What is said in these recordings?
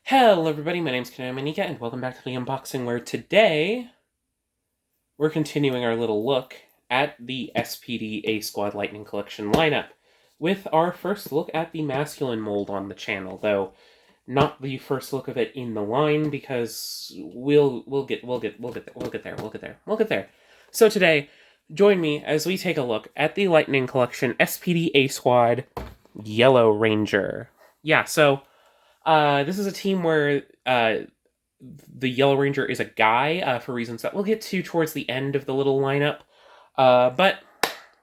Hello everybody, my name's Kanamanika, and welcome back to the unboxing, where today we're continuing our little look at the SPD A-Squad Lightning Collection lineup, with our first look at the masculine mold on the channel, though not the first look of it in the line, because we'll get there. So today, join me as we take a look at the Lightning Collection SPD A-Squad Yellow Ranger. Yeah, so this is a team where the Yellow Ranger is a guy for reasons that we'll get to towards the end of the little lineup. But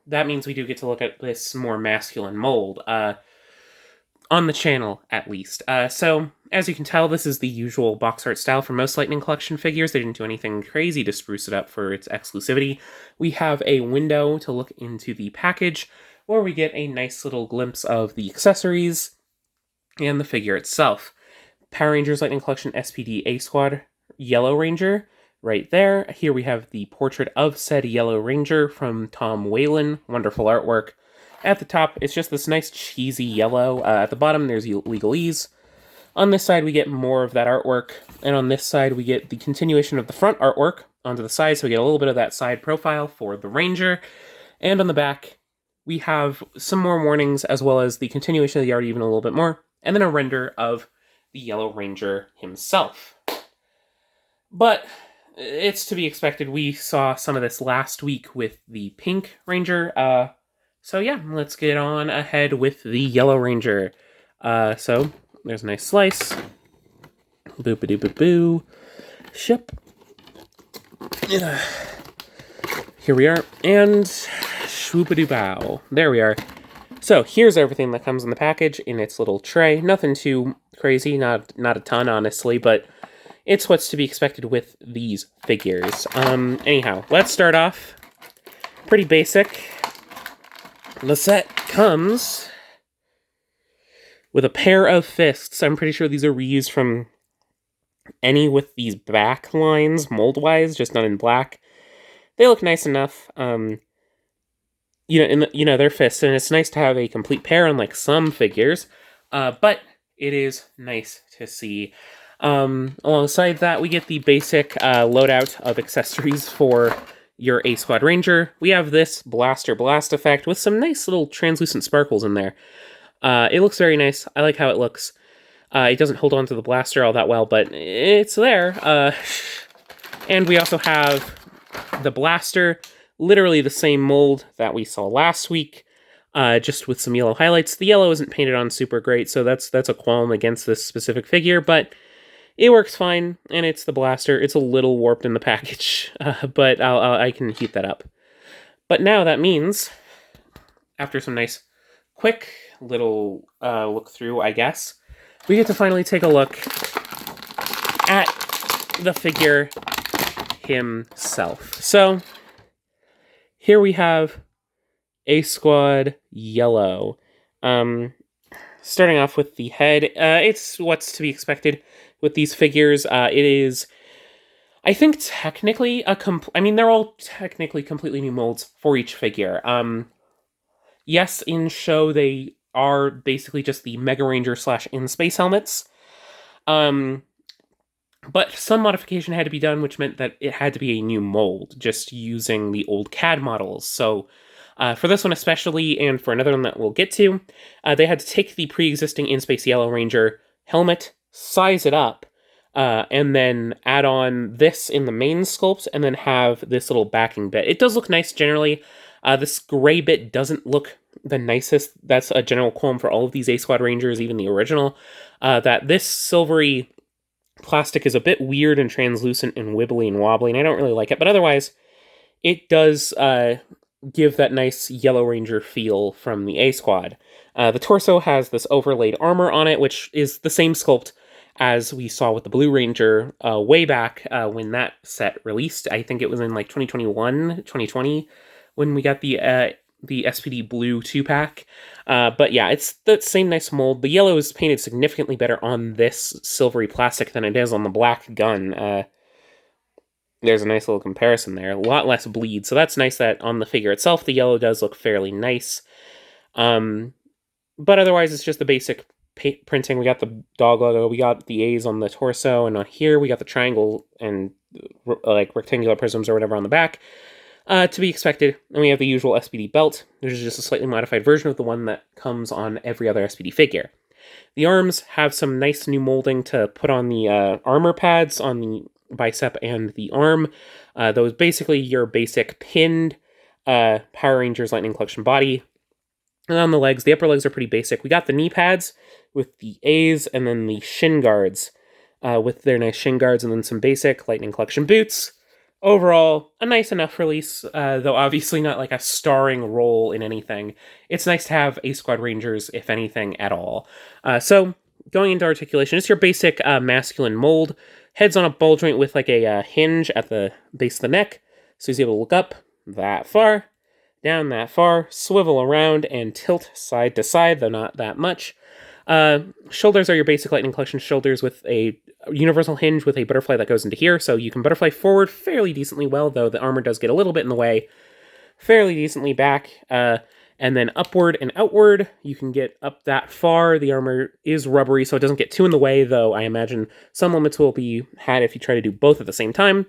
that means we do get to look at this more masculine mold, on the channel at least. So, as you can tell, this is the usual box art style for most Lightning Collection figures. They didn't do anything crazy to spruce it up for its exclusivity. We have a window to look into the package, where we get a nice little glimpse of the accessories and the figure itself. Power Rangers Lightning Collection SPD A-Squad Yellow Ranger, right there. Here we have the portrait of said Yellow Ranger from Tom Whalen. Wonderful artwork. At the top, it's just this nice cheesy yellow. At the bottom, there's Legalese. On this side, we get more of that artwork. And on this side, we get the continuation of the front artwork onto the side, so we get a little bit of that side profile for the Ranger. And on the back, we have some more warnings, as well as the continuation of the art even a little bit more, and then a render of the Yellow Ranger himself. But it's to be expected. We saw some of this last week with the Pink Ranger. So yeah, let's get on ahead with the Yellow Ranger. So there's a nice slice. Boop-a-doo-boo-boo. Ship. Here we are. And swoop-a-doo-bow. There we are. So here's everything that comes in the package in its little tray. Nothing too crazy, not a ton, honestly, but it's what's to be expected with these figures. Anyhow, let's start off pretty basic. The set comes with a pair of fists. I'm pretty sure these are reused from any with these back lines, mold-wise, just not in black. They look nice enough. They're fists, and it's nice to have a complete pair, unlike some figures. But it is nice to see. Alongside that, we get the basic loadout of accessories for your A-Squad Ranger. We have this blaster blast effect with some nice little translucent sparkles in there. It looks very nice. I like how it looks. It doesn't hold on to the blaster all that well, but it's there. And we also have the blaster, literally the same mold that we saw last week, just with some yellow highlights. The yellow isn't painted on super great, so that's a qualm against this specific figure, but it works fine, and it's the blaster. It's a little warped in the package, but I can heat that up. But now that means, after some nice, quick little look through, I guess, we get to finally take a look at the figure himself. So here we have A-Squad Yellow. Starting off with the head, it's what's to be expected with these figures. It is, I think, technically they're all technically completely new molds for each figure. Yes, in show they are basically just the Mega Ranger / in-space helmets. But some modification had to be done, which meant that it had to be a new mold, just using the old CAD models. So for this one especially, and for another one that we'll get to, they had to take the pre-existing In-Space Yellow Ranger helmet, size it up, and then add on this in the main sculpt, and then have this little backing bit. It does look nice generally. This gray bit doesn't look the nicest. That's a general qualm for all of these A-Squad Rangers, even the original, that this silvery plastic is a bit weird and translucent and wibbly and wobbly, and I don't really like it, but otherwise, it does give that nice Yellow Ranger feel from the A-Squad. The torso has this overlaid armor on it, which is the same sculpt as we saw with the Blue Ranger way back when that set released. I think it was in like 2021, 2020, when we got the SPD Blue 2-pack. But yeah, it's the same nice mold. The yellow is painted significantly better on this silvery plastic than it is on the black gun. There's a nice little comparison there. A lot less bleed, so that's nice that on the figure itself, the yellow does look fairly nice. But otherwise, it's just the basic printing. We got the dog logo, we got the A's on the torso, and on here we got the triangle and like rectangular prisms or whatever on the back. To be expected. And we have the usual SPD belt, which is just a slightly modified version of the one that comes on every other SPD figure. The arms have some nice new molding to put on the armor pads on the bicep and the arm. Those basically your basic pinned Power Rangers Lightning Collection body. And on the legs, the upper legs are pretty basic. We got the knee pads with the A's and then the shin guards with their nice shin guards and then some basic Lightning Collection boots. Overall, a nice enough release, though obviously not like a starring role in anything. It's nice to have A-Squad Rangers, if anything, at all. So, going into articulation, it's your basic masculine mold. Head's on a ball joint with like a hinge at the base of the neck, so he's able to look up that far, down that far, swivel around, and tilt side to side, though not that much. Shoulders are your basic Lightning Collection shoulders with a universal hinge with a butterfly that goes into here, so you can butterfly forward fairly decently well, though the armor does get a little bit in the way. Fairly decently back, and then upward and outward, you can get up that far. The armor is rubbery, so it doesn't get too in the way, though I imagine some limits will be had if you try to do both at the same time,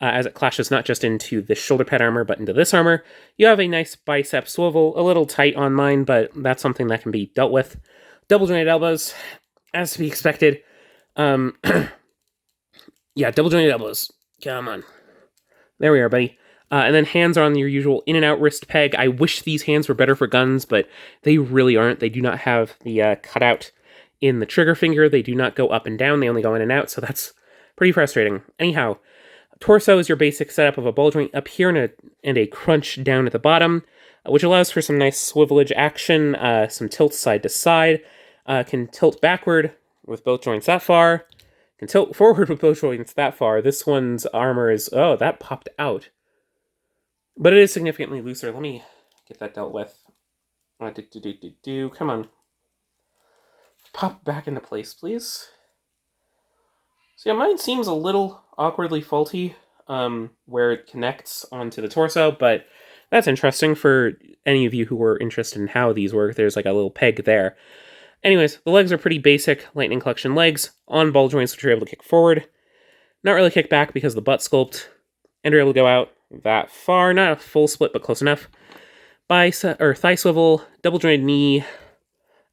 as it clashes not just into the shoulder pad armor, but into this armor. You have a nice bicep swivel, a little tight on mine, but that's something that can be dealt with. Double jointed elbows, as to be expected. Yeah, double jointed elbows. Come on. There we are, buddy. And then hands are on your usual in and out wrist peg. I wish these hands were better for guns, but they really aren't. They do not have the cutout in the trigger finger. They do not go up and down. They only go in and out, so that's pretty frustrating. Anyhow, torso is your basic setup of a ball joint up here and a crunch down at the bottom, which allows for some nice swivelage action, some tilt side to side. Can tilt backward with both joints that far. Can tilt forward with both joints that far. This one's armor is... Oh, that popped out. But it is significantly looser. Let me get that dealt with. Come on. Pop back into place, please. So yeah, mine seems a little awkwardly faulty where it connects onto the torso, but that's interesting for any of you who are interested in how these work. There's like a little peg there. Anyways, the legs are pretty basic Lightning Collection legs on ball joints, which are able to kick forward. Not really kick back because of the butt sculpt. And are able to go out that far. Not a full split, but close enough. Thigh swivel, double jointed knee,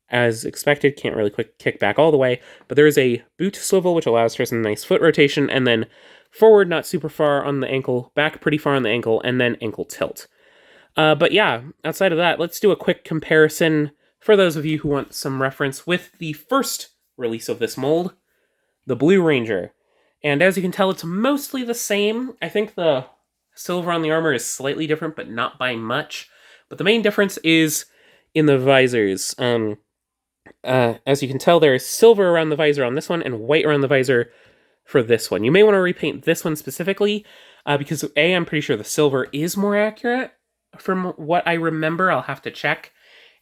as expected. Can't really kick back all the way. But there is a boot swivel, which allows for some nice foot rotation. And then forward, not super far on the ankle. Back pretty far on the ankle. And then ankle tilt. But yeah, outside of that, let's do a quick comparison for those of you who want some reference with the first release of this mold, the Blue Ranger. And as you can tell, it's mostly the same. I think the silver on the armor is slightly different, but not by much. But the main difference is in the visors. As you can tell, there is silver around the visor on this one and white around the visor for this one. You may want to repaint this one specifically, because A, I'm pretty sure the silver is more accurate. From what I remember, I'll have to check.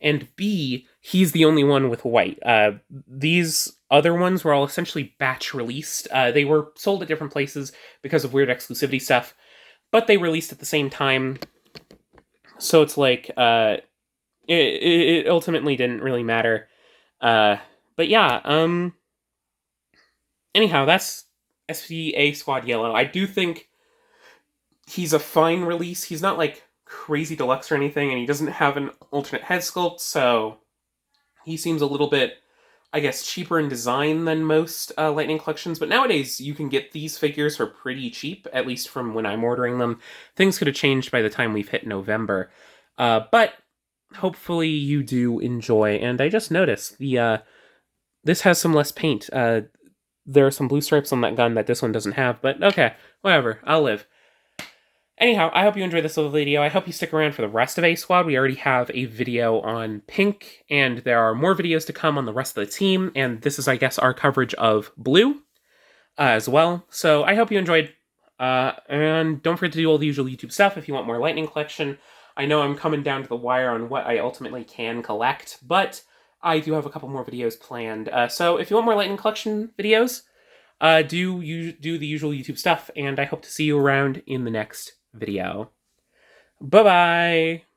And B, he's the only one with white. These other ones were all essentially batch released. They were sold at different places because of weird exclusivity stuff, but they released at the same time. So it's like, it ultimately didn't really matter. But yeah, anyhow, that's SPD Squad Yellow. I do think he's a fine release. He's not like crazy deluxe or anything, and he doesn't have an alternate head sculpt, so he seems a little bit, I guess, cheaper in design than most Lightning Collections, but nowadays you can get these figures for pretty cheap, at least from when I'm ordering them. Things could have changed by the time we've hit November, but hopefully you do enjoy. And I just noticed, this has some less paint. There are some blue stripes on that gun that this one doesn't have, but okay, whatever, I'll live. Anyhow, I hope you enjoyed this little video. I hope you stick around for the rest of A-Squad. We already have a video on Pink, and there are more videos to come on the rest of the team, and this is, I guess, our coverage of Blue as well. So I hope you enjoyed, and don't forget to do all the usual YouTube stuff if you want more Lightning Collection. I know I'm coming down to the wire on what I ultimately can collect, but I do have a couple more videos planned. So if you want more Lightning Collection videos, do the usual YouTube stuff, and I hope to see you around in the next video. Bye-bye!